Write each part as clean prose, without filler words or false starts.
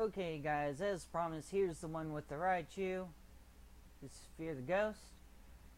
Okay guys, as promised, here's the one with the Raichu. It's Fear the Ghost.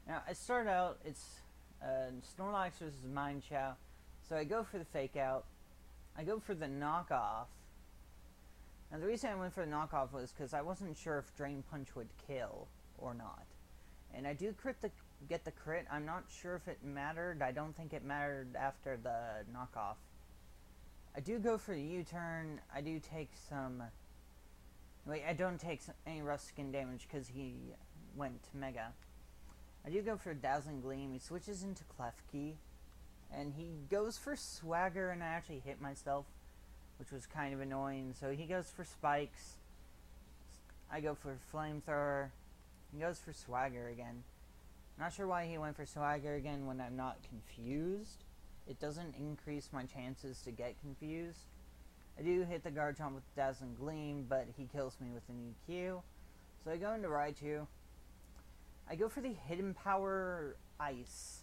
Now, I start out, it's Snorlax versus Minechow. So I go for the fake out. I go for the knockoff. Now the reason I went for the knockoff was because I wasn't sure if Drain Punch would kill or not. And I do get the crit. I'm not sure if it mattered. I don't think it mattered after the knockoff. I do go for the U-turn. I do take some... Wait, I don't take any Ruskin damage because he went Mega. I do go for Dazzling Gleam. He switches into Klefki. And he goes for Swagger, and I actually hit myself, which was kind of annoying. So he goes for Spikes. I go for Flamethrower. He goes for Swagger again. Not sure why he went for Swagger again when I'm not confused. It doesn't increase my chances to get confused. I do hit the Garchomp with Dazzling Gleam, but he kills me with an EQ. So I go into Raichu. I go for the Hidden Power Ice.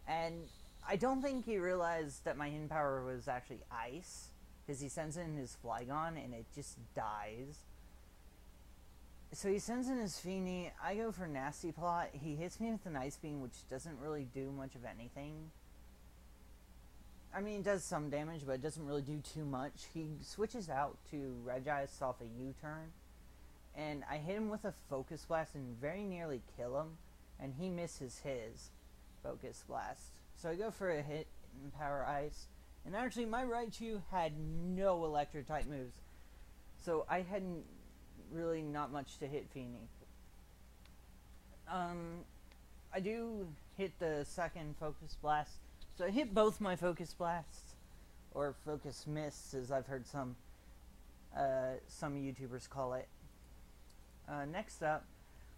And I don't think he realized that my Hidden Power was actually Ice, because he sends in his Flygon and it just dies. So he sends in his Feeny. I go for Nasty Plot. He hits me with an Ice Beam, which doesn't really do much of anything. I mean, it does some damage, but it doesn't really do too much. He switches out to Regice off a U-turn, and I hit him with a Focus Blast and very nearly kill him, and he misses his Focus Blast. So I go for a hit in Power Ice, and actually my Raichu had no Electric-type moves, so I hadn't really not much to hit Feeny. I do hit the second Focus Blast. So I hit both my Focus Blasts, or Focus Mists, as I've heard some YouTubers call it. Next up,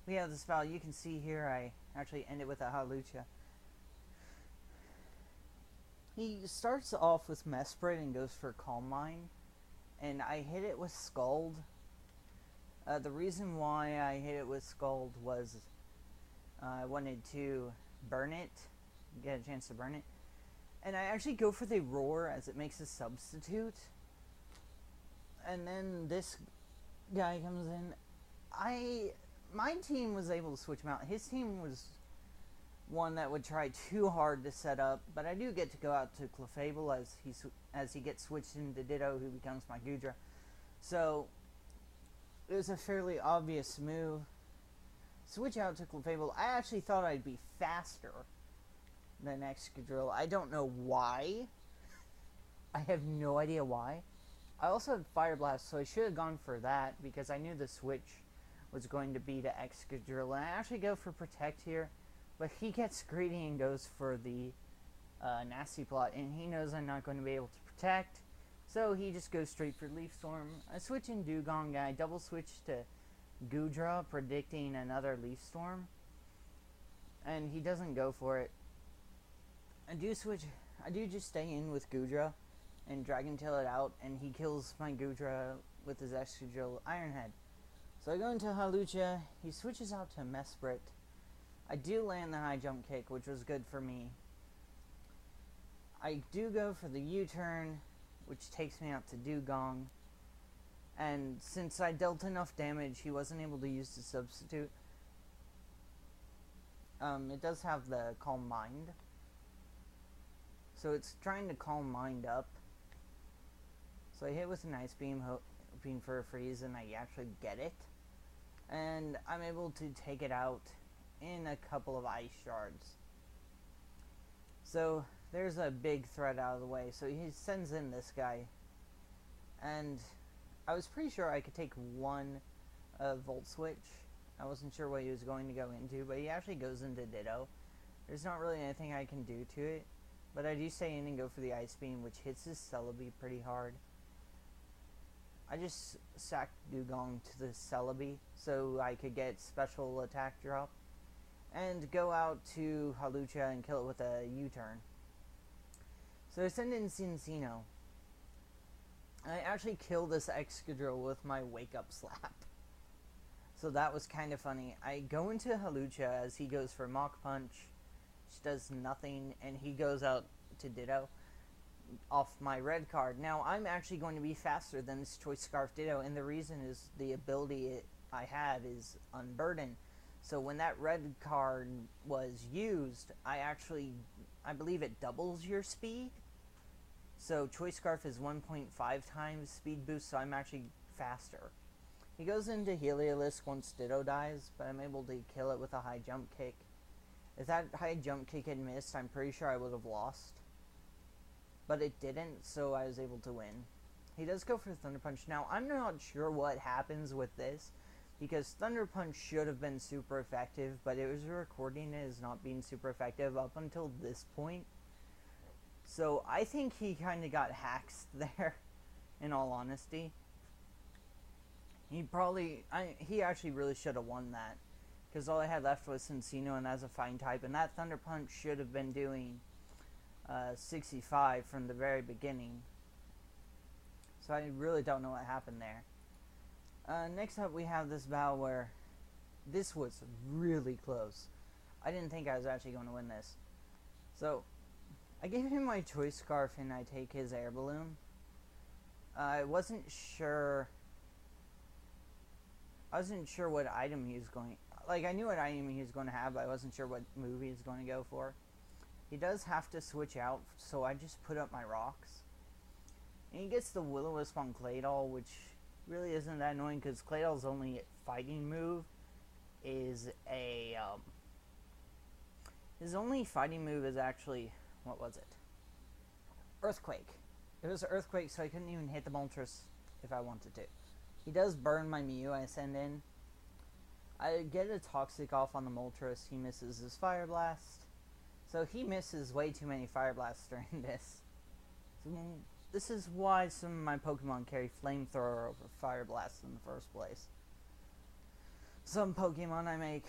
we have this battle. You can see here I actually end it with a Hawlucha. He starts off with Mesprit and goes for Calm Mind, and I hit it with Scald. The reason why I hit it with Scald was I wanted to burn it, get a chance to burn it. And I actually go for the Roar as it makes a substitute. And then this guy comes in. My team was able to switch him out. His team was one that would try too hard to set up. But I do get to go out to Clefable as he gets switched into Ditto, who becomes my Goodra. So it was a fairly obvious move. Switch out to Clefable. I actually thought I'd be faster than Excadrill. I don't know why. I have no idea why. I also had Fire Blast, so I should have gone for that because I knew the switch was going to be to Excadrill. And I actually go for Protect here, but he gets greedy and goes for the Nasty Plot, and he knows I'm not going to be able to Protect, so he just goes straight for Leaf Storm. I switch in Dugong, I double switch to Goodra, predicting another Leaf Storm, and he doesn't go for it. I do just stay in with Goodra and Dragon Tail it out, and he kills my Goodra with his Excadrill Iron Head. So I go into Hawlucha. He switches out to Mesprit. I do land the high jump kick, which was good for me. I do go for the U-turn, which takes me out to Dugong. And since I dealt enough damage, he wasn't able to use the substitute. It does have the Calm Mind, so it's trying to Calm Mind up. So I hit with an Ice Beam, hoping for a freeze, and I actually get it. And I'm able to take it out in a couple of Ice Shards. So there's a big threat out of the way. So he sends in this guy. And I was pretty sure I could take one Volt Switch. I wasn't sure what he was going to go into, but he actually goes into Ditto. There's not really anything I can do to it. But I do stay in and go for the Ice Beam, which hits his Celebi pretty hard. I just sacked Dugong to the Celebi so I could get special attack drop. And go out to Hawlucha and kill it with a U-turn. So I send in Cincino. I actually kill this Excadrill with my Wake Up Slap. So that was kind of funny. I go into Hawlucha as he goes for Mach Punch, which does nothing, and he goes out to Ditto. off my red card. Now, I'm actually going to be faster than this Choice Scarf Ditto, and the reason is the ability I have is Unburden. So when that red card was used, I believe it doubles your speed. So Choice Scarf is 1.5 times speed boost, so I'm actually faster. He goes into Heliolisk once Ditto dies, but I'm able to kill it with a high jump kick. If that high jump kick had missed, I'm pretty sure I would have lost. But it didn't, so I was able to win. He does go for Thunder Punch. Now, I'm not sure what happens with this, because Thunder Punch should have been super effective, but it was recording it as not being super effective up until this point. So I think he kind of got haxed there, in all honesty. He actually really should have won that, because all I had left was Cinccino, and that's a fine type, and that Thunder Punch should have been doing 65 from the very beginning. So I really don't know what happened there. Next up we have this battle where this was really close. I didn't think I was actually going to win this. So I gave him my Choice Scarf and I take his air balloon. I wasn't sure what item he was going... Like, I knew what item he was going to have, but I wasn't sure what move he was going to go for. He does have to switch out, so I just put up my rocks. And he gets the Will-O-Wisp on Claydol, which really isn't that annoying, because Claydol's only fighting move is a... his only fighting move is actually... What was it? Earthquake. It was Earthquake, so I couldn't even hit the Moltres if I wanted to. He does burn my Mew I send in. I get a Toxic off on the Moltres. He misses his Fire Blast. So he misses way too many Fire Blasts during this. So this is why some of my Pokemon carry Flamethrower over Fire Blast in the first place. Some Pokemon I make,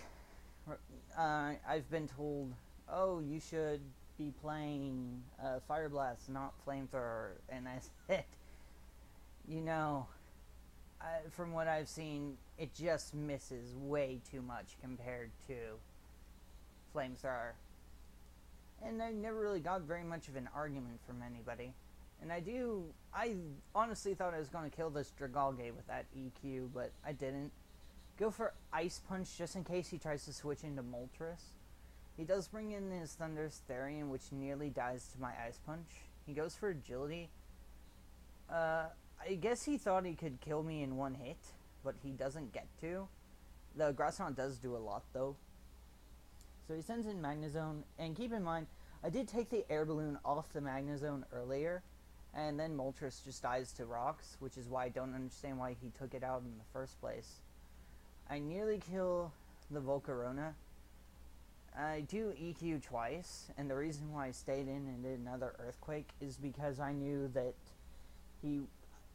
I've been told, oh, you should be playing Fire Blast, not Flamethrower. And I said, you know, from what I've seen, it just misses way too much compared to Flamethrower. And I never really got very much of an argument from anybody. And I honestly thought I was going to kill this Dragalge with that EQ, but I didn't. Go for Ice Punch just in case he tries to switch into Moltres. He does bring in his Thunderous Therian, which nearly dies to my Ice Punch. He goes for Agility. I guess he thought he could kill me in one hit, but he doesn't get to. The Grassant does do a lot, though. So he sends in Magnezone, and keep in mind, I did take the Air Balloon off the Magnezone earlier, and then Moltres just dies to rocks, which is why I don't understand why he took it out in the first place. I nearly kill the Volcarona. I do EQ twice, and the reason why I stayed in and did another Earthquake is because I knew that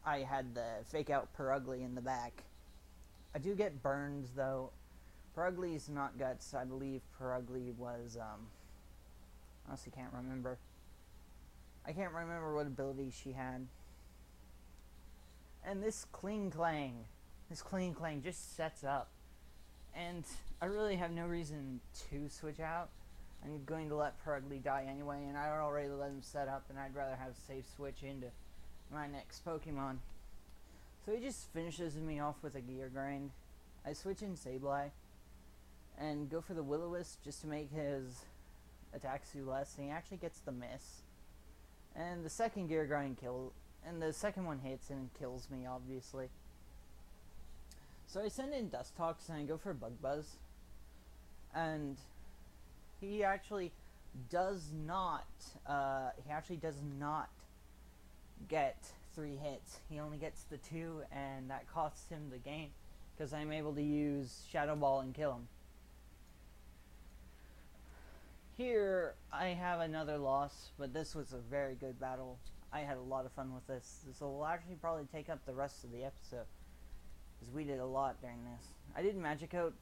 I had the fake out Purugly in the back. I do get burns though. Purugly's not Guts. I believe Purugly was, honestly can't remember. I can't remember what ability she had. And this Kling Klang just sets up. And I really have no reason to switch out. I'm going to let Purugly die anyway, and I already let him set up, and I'd rather have a safe switch into my next Pokemon. So he just finishes me off with a Gear Grind. I switch in Sableye and go for the Will-O-Wisp just to make his attacks do less, and he actually gets the miss. And the second Gear Grind and the second one hits and kills me, obviously. So I send in Dustox and I go for Bug Buzz. And he actually does not get 3 hits. He only gets the 2, and that costs him the game because I'm able to use Shadow Ball and kill him. Here I have another loss, but this was a very good battle. I had a lot of fun with this. This will actually probably take up the rest of the episode because we did a lot during this. I did Magicoat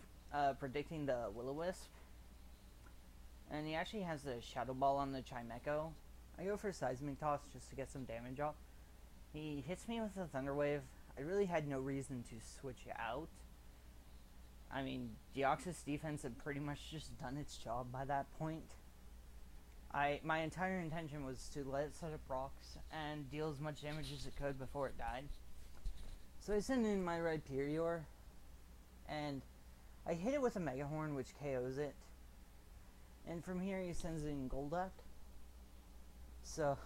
predicting the Will-O-Wisp, and he actually has the Shadow Ball on the Chimecho. I go for Seismic Toss just to get some damage off. He hits me with a Thunder Wave. I really had no reason to switch out. I mean, Deoxys defense had pretty much just done its job by that point. My entire intention was to let it set up rocks and deal as much damage as it could before it died. So I send in my Rhyperior, and I hit it with a Mega Horn, which KOs it. And from here he sends in Golduck. So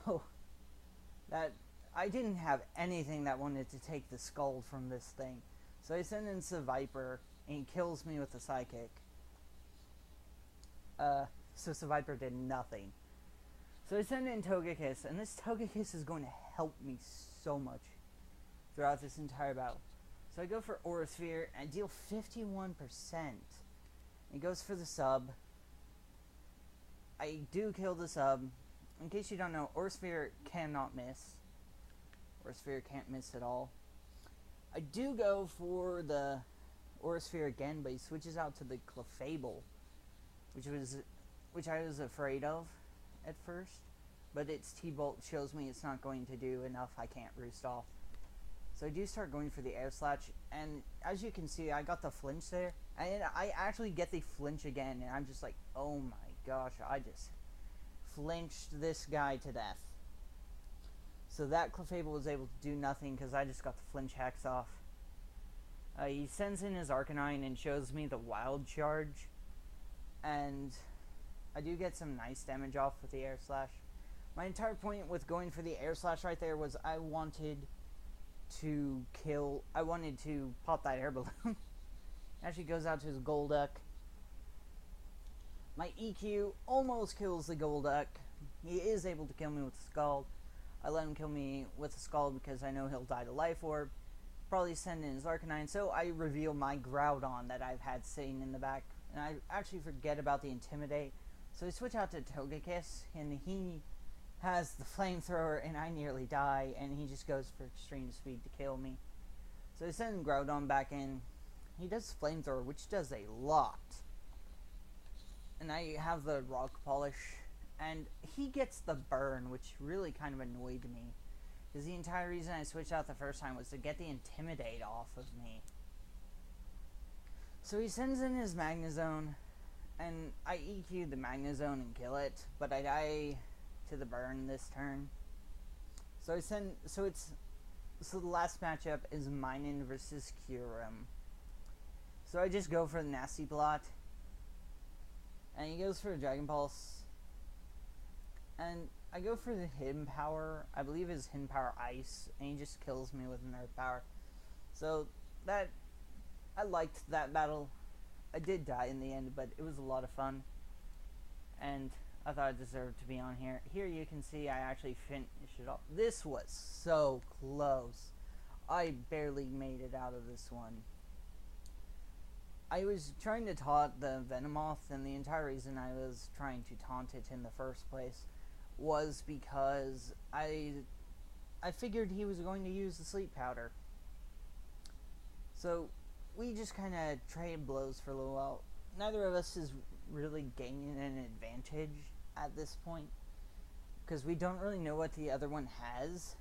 that I didn't have anything that wanted to take the Scald from this thing. So I send in Seviper, and he kills me with a Psychic. So Seviper did nothing. So I send in Togekiss, and this Togekiss is going to help me so much throughout this entire battle. So I go for Aura Sphere and deal 51%. It goes for the sub. I do kill the sub. In case you don't know, Aura Sphere cannot miss. Aura Sphere can't miss at all. I do go for the Aura Sphere again, but he switches out to the Clefable, which I was afraid of at first, but its T-Bolt shows me it's not going to do enough. I can't roost off. So I do start going for the Air Slash, and as you can see, I got the flinch there, and I actually get the flinch again, and I'm just like, oh my gosh, I just flinched this guy to death. So that Clefable was able to do nothing because I just got the flinch hacks off. He sends in his Arcanine and shows me the Wild Charge, and I do get some nice damage off with the Air Slash. My entire point with going for the Air Slash right there was I wanted to pop that air balloon. Actually goes out to his Golduck. My EQ almost kills the Golduck. He is able to kill me with the Scald. I let him kill me with the Scald because I know he'll die to Life Orb. Probably send in his Arcanine, so I reveal my Groudon that I've had sitting in the back. And I actually forget about the Intimidate. So I switch out to Togekiss, and he has the Flamethrower, and I nearly die, and he just goes for extreme speed to kill me. So I send Groudon back in. He does Flamethrower, which does a lot. And I have the Rock Polish, and he gets the Burn, which really kind of annoyed me. Because the entire reason I switched out the first time was to get the Intimidate off of me. So he sends in his Magnezone, and I EQ the Magnezone and kill it, but I die to the Burn this turn. So the last matchup is Minun versus Kyurem. So I just go for the Nasty Plot, and he goes for a Dragon Pulse, and I go for the Hidden Power. I believe his Hidden Power Ice, and he just kills me with an Earth Power. So that, I liked that battle. I did die in the end, but it was a lot of fun, and I thought it deserved to be on here. Here you can see I actually finished it off. This was so close. I barely made it out of this one. I was trying to taunt the Venomoth, and the entire reason I was trying to taunt it in the first place was because I figured he was going to use the Sleep Powder. So we just kind of traded blows for a little while. Neither of us is really gaining an advantage at this point, because we don't really know what the other one has.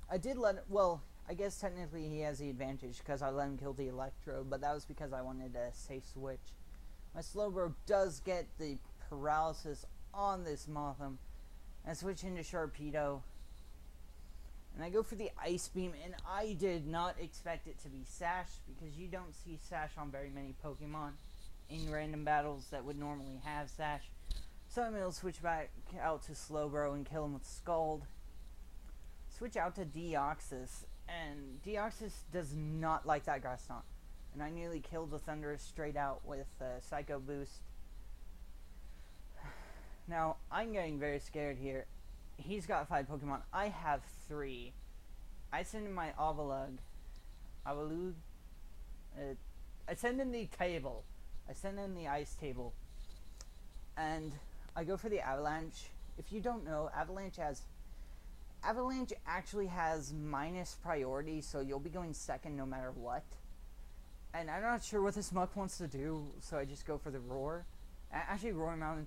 I guess technically he has the advantage because I let him kill the Electro, but that was because I wanted a safe switch. My Slowbro does get the paralysis on this Mothim, and I switch into Sharpedo, and I go for the Ice Beam, and I did not expect it to be Sash, because you don't see Sash on very many Pokemon in random battles that would normally have Sash. So I'm able to switch back out to Slowbro and kill him with Scald. Switch out to Deoxys, and Deoxys does not like that Grass Knot, and I nearly killed the Thundurus straight out with Psycho Boost. Now, I'm getting very scared here. He's got 5 Pokemon. I have 3. I send in my Avalugg. I send in the table. I send in the Ice Table. And I go for the Avalanche. If you don't know, Avalanche actually has minus priority, so you'll be going second no matter what. And I'm not sure what this Muck wants to do, so I just go for the Roar. I actually roar him out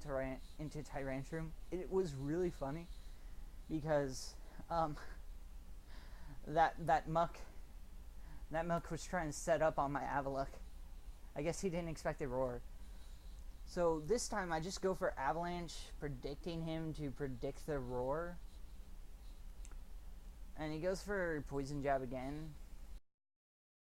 into Tyrantrum. It was really funny because that Muck was trying to set up on my Avalugg. I guess he didn't expect a Roar. So this time I just go for Avalanche, predicting him to predict the Roar. And he goes for Poison Jab again.